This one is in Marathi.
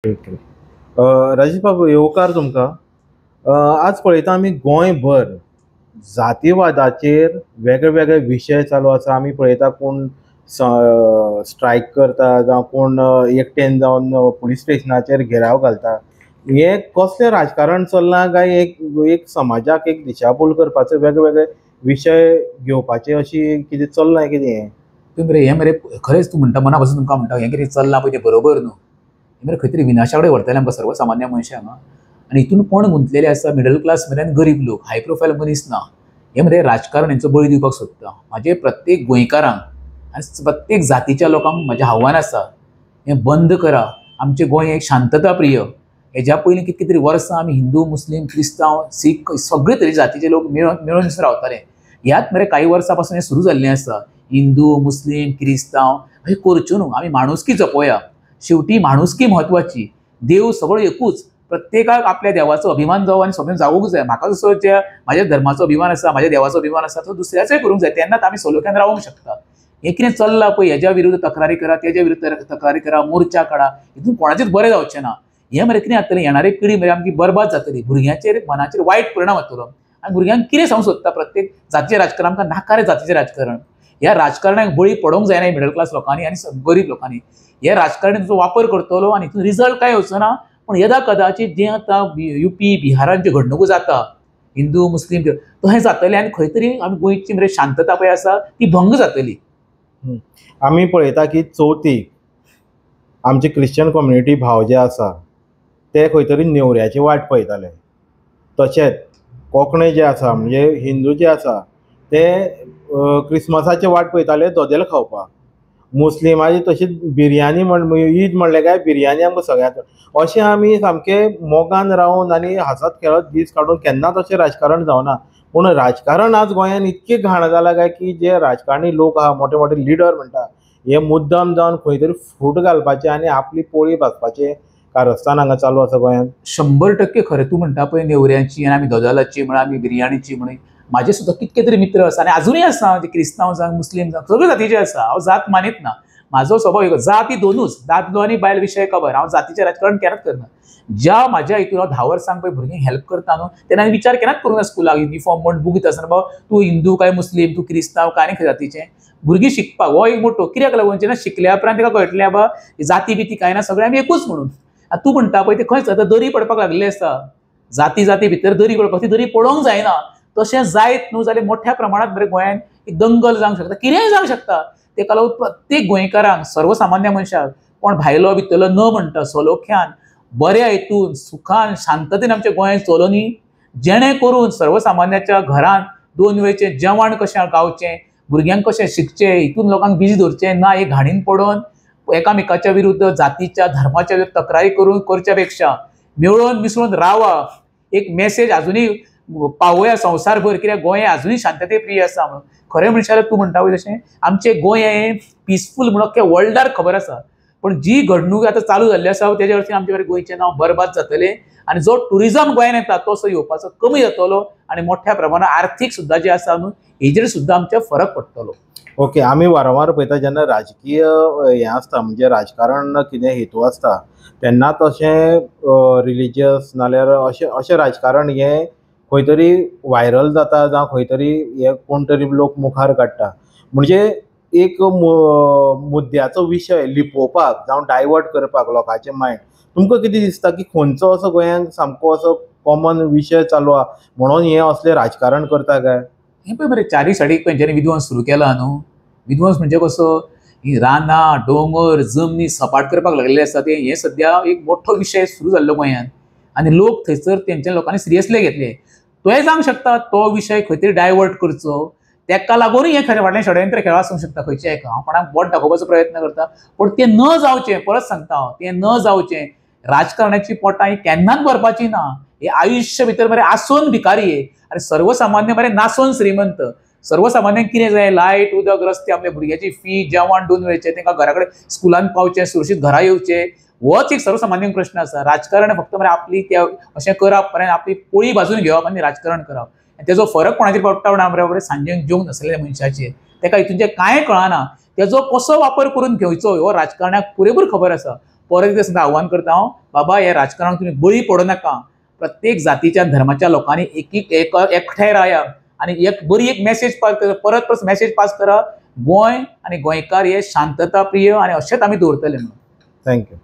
ओके. राजेश बाबू येवकार तुमकां. आज पळयता आमी गोंयभर जातीवादाचेर वेगळे वेगळे विशय चालू आसा. आमी पळयता कोण स्ट्रायक करता जावं कोण एकटेन जावन पुलीस स्टेशनाचेर घेराव घालता. हे कसलें राजकारण चल्लां काय एक एक समाजाक एक दिशाभूल करपाचे वेगळे वेगळे विशय घेवपाचे अशी कितें चल्लां कितें हें? मरे हे मरे खरेंच तूं म्हणटा मना पासून तुमकां म्हणटा हें कितें चल्लां पळय तें बरोबर न्हू. हे मरे खंय तरी विनाशा कडेन व्हरतले आमकां सर्वसामान्य मनशांक. आनी हितून कोण गुंतलेले आसा मिडल क्लास मेरेन गरीब लोक, हाय प्रोफायल मनीस ना. हे मरे राजकारण हेंचो बळी दिवपाक सोदता. म्हाजे प्रत्येक गोंयकारांक आनी प्रत्येक जातीच्या लोकांक म्हाजें आव्हान आसा, हें बंद करा. आमचें गोंय एक शांतता प्रिय. हेज्या पयलीं कितकीं तरी वर्सां आमी हिंदू, मुस्लीम, क्रिस्तांव, सीख सगळे तरे जातीचे लोक मेळून रावताले. ह्यात मरे काही वर्सां पासून हें सुरू जाल्लें आसा. हिंदू, मुस्लीम, क्रिस्तांव अशें करच्यो न्हू. आमी माणुसकी जपोया. शेवटी माणुसकी म्हत्वाची. देव सगळो एकूच. प्रत्येकाक आपल्या देवाचो अभिमान जावो आनी सगळें जावूंक जाय. म्हाका जसो ज्या म्हाज्या धर्माचो अभिमान आसा, म्हाज्या देवाचो अभिमान आसा, तो दुसऱ्याचोय करूंक जाय. तेन्नाच आमी सलोख्यान रावूंक शकता. हें कितें चल्लां पळय, हेज्या विरुद्ध तक्रारी करा, तेज्या विरुद्ध तक्रारी करा, मोर्चा काडा, हितून कोणाचेच बरें जावचें ना. हें मरे कितें जातलें, येणारी पिढी मरे आमची बरबाद जातली. भुरग्यांचेर मनाचेर वायट परिणाम जातलो. आनी भुरग्यांक कितें सांगूंक सोदता प्रत्येक जातीचें राजकारण, आमकां नाका रे जातीचें राजकारण. ह्या राजकारणाक बळी पडोंक जायना मिडल क्लास लोकांनी आनी गरीब लोकांनी. हे राजकारणी वापर करतलो आनी हितून रिजल्ट कांय येवचो ना. पूण येदा कदाचित जें आतां युपी बिहारांत ज्यो घडणुको जाता, हिंदू मुस्लीम तशें जातलें आनी खंय तरी आमी गोंयची मरे शांतता पळय आसा ती भंग जातली. आमी पळयता की चवथीक आमचे क्रिश्चन कम्युनिटी भाव जे आसा ते खंय तरी नेवऱ्याची वाट पळयताले. तशेंच कोंकणी जे आसा म्हणजे हिंदू जे आसा ते क्रिस्मसाची वाट पळयताले दोदेल खावपाक. मुस्लिमाची तशीच बिरयानी ईद म्हणलें काय बिरयानी आमकां सगळ्याक. अशें आमी सामके मोगान रावन आनी हांसत खेळत दीस काडून केन्नाच अशें राजकारण जावना. पूण राजकारण आज गोंयांत इतकें घाण जालां काय की जे राजकारणी लोक आहा, मोठे मोठे लिडर म्हणटा, हे मुद्दाम जावन खंय तरी फूट घालपाचे आनी आपली पोळी भाजपाचे कारस्थान हांगा चालू आसा गोंयांत. 100% खरें तूं म्हणटा पळय नेवऱ्याची आनी आमी दोदोलाची म्हण आमी बिरयाणीची म्हण. म्हाजे सुद्दां कितके तरी मित्र आसा आनी अजुनूय आसा. ते क्रिस्तांव जावं मुस्लीम जावं सगळे जातीचे आसा. हांव जात मानीत ना. म्हाजो स्वभाव एक जाती दोनूच, दादलो आनी बायल विशय खबर. हांव जातीचें राजकारण केन्नाच करना. ज्या म्हाज्या हितून हांव 10 वर्सांक पळय भुरग्यांक हेल्प करता न्हू, तेन्ना हांवें विचार केन्नाच करूंक ना स्कुलाक युनिफॉर्म म्हण बूक दिता आसतना बाबा तूं हिंदू काय मुस्लीम, तूं क्रिस्तांव काय आनी खंय जातीचें. भुरगीं शिकपाक हो एक मोठो कित्याक लागून जेन्ना शिकल्या उपरांत ताका कळटलें बाबा जाती बिती कांय ना, सगळे आमी एकूच म्हणून. आतां तूं म्हणटा पळय तें खंयच आतां दरी पडपाक लागलेली आसा. जाती जाती भितर दरी पडपाक, ती दरी पडोंक जायना. तशें जायत न्हू जाल्यार मोठ्या प्रमाणात बरे गोंयांत एक दंगल जावंक शकता, कितेंय जावंक शकता. तेका लागून प्रत्येक गोंयकारांक, सर्वसामान्य मनशाक, कोण भायलो भितरलो न म्हणटा सलोख्यान बऱ्या हितून सुखान शांततेन आमच्या गोंयांत चलो न्ही, जेणे करून सर्वसामान्याच्या घरांत 2 वेळचें जेवण कशें गावचें, भुरग्यांक कशें शिकचें, हितून लोकांक बिजी दवरचें ना. हे घाणीन पडोवन एकामेकाच्या विरुद्ध जातीच्या धर्माच्या विरुद्ध तक्रारी करून करच्या पेक्षा मेळून मिसळून रावा. एक मेसेज अजुनूय पावोया संवसारभर, कित्याक गोंय अजुनूय शांतते प्रिय आसा म्हणून. खरें म्हणशार तूं म्हणटा पळय तशें आमचें गोंय हें पिसफूल म्हणून अख्ख्या वर्ल्डाक खबर आसा. पण जी घडणूक आतां चालू जाल्ली आसा तेज्या वरवीं आमचे गोंयचें नांव बरबाद जातलें आनी जो टुरिझम गोंयांत येता तसो येवपाचो कमी जातलो आनी मोठ्या प्रमाणात आर्थीक सुद्दां जे आसा न्हू हेजेर सुद्दां आमचे फरक पडटलो. ओके. आमी वारंवार पळयता जेन्ना राजकीय हें आसता म्हणजे राजकारण कितें हेतू आसता तेन्ना तशें रिलिजियस नाल्यार अशें राजकारण हें खंय तरी व्हायरल जाता जावं खंय तरी हे कोण तरी लोक मुखार काडटा. म्हणजे एक मुद्द्याचो विशय लिपोवपाक जावं डायवर्ट करपाक लोकांचें मायंड. तुमकां कितें दिसता की खंयचो असो गोंयांत सामको असो कॉमन विशय चालू आहा म्हणून हें असलें राजकारण करता काय? हें पळय मरे चारी सायडीक जेणे विध्वंस सुरू केला न्हू, विध्वंस म्हणजे कसो, ही रानां दोंगर जमनी सपाट करपाक लागलेले आसा ते हें सद्या एक मोठो विशय सुरू जाल्लो गोंयांत आनी लोक थंयसर तेंच्या लोकांनी सिरियसली घेतले. तोय जावंक शकता तो विशय खंय तरी डायवर्ट करचो, तेका लागूनय हें खरें फाटलें षडयंत्र खेळ आसूंक शकता खंयचें एका. हांव कोणाक बोट दाखोवपाचो प्रयत्न करता पूण तें न जावचें. परत सांगता हांव, तें न जावचें. राजकारणाची पोटां ही केन्नाच भरपाची ना. हे आयुश्य भितर मरे आसून भिकारी आनी सर्वसामान्य मरे नासून श्रीमंत. सर्वसामान्यांक कितें जाय, लायट उदक रस्ते, आपल्या भुरग्याची फी, जेवण 2 वेळचें, तांकां घरा कडेन स्कुलान पावचें, सुरक्षीत घरा येवचें, होच एक सर्वसामान्य प्रश्न आसा. राजकारण फक्त मरे आपली त्या अशें करप मरे आपली पोळी भाजून घेवप आनी राजकारण करप. तेजो फरक कोणाचेर पडटा म्हणा मरे सांजेक जेवंक नासलेल्या मनशाचेर. ताका हितून जें कांय कळना तेजो कसो वापर करून घेवचो हो राजकारणाक पुरेपूर खबर आसा. परत एकदा सुद्दां आव्हान करता हांव, बाबा हे राजकारणाक तुमी बळी पडो नाका. प्रत्येक जातीच्या धर्माच्या लोकांनी एकठांय राया आनी एक बरी एक मेसेज पास करा, परत परत मेसेज पास करा. गोंय आनी गोंयकार हे शांतता प्रिय आनी अशेंच आमी दवरतले म्हणून. थँक्यू.